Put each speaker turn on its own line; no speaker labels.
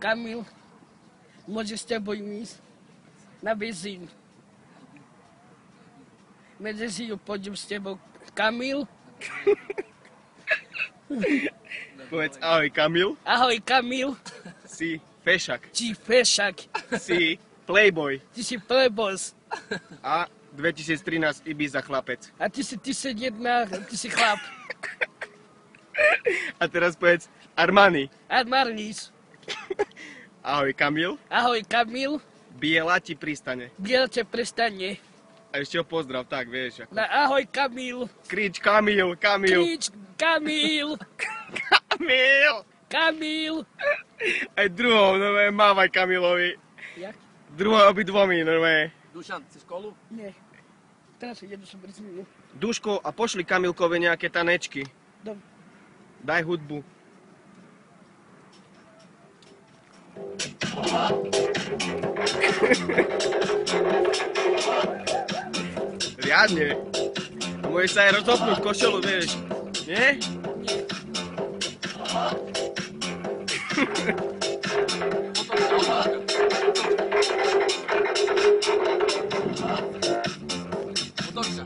Kamil, môže s tebou ísť na benzín. Medzi pôjdem s tebou. Kamil?
Povedz ahoj Kamil.
Ahoj Kamil.
Si fešak.
Či fešak.
Si playboy.
Ty si playboss.
A 2013 Ibiza chlapec.
A ty si chlap.
A teraz povedz Armani.
Armanis.
Ahoj Kamil.
Ahoj Kamil.
Biela ti pristane.
Biel te prestane.
A ešte ho pozdrav, tak vieš. Ako...
Ahoj Kamil.
Krič Kamil, Kamil.
Krič Kamil.
Kamil.
Kamil.
Aj druhou, normálne, mávaj Kamilovi.
Jak?
Druhou obidvomi, normálne.
Dušan, chceš kolu?
Nie. Teraz jedu som brzminu.
Duško, a pošli Kamilkovi nejaké tanečky.
Dobre.
Daj hudbu. Riadne. Môžeš sa aj rozopnúť košelu, vieš. Nie?
Nie.
Otoč sa.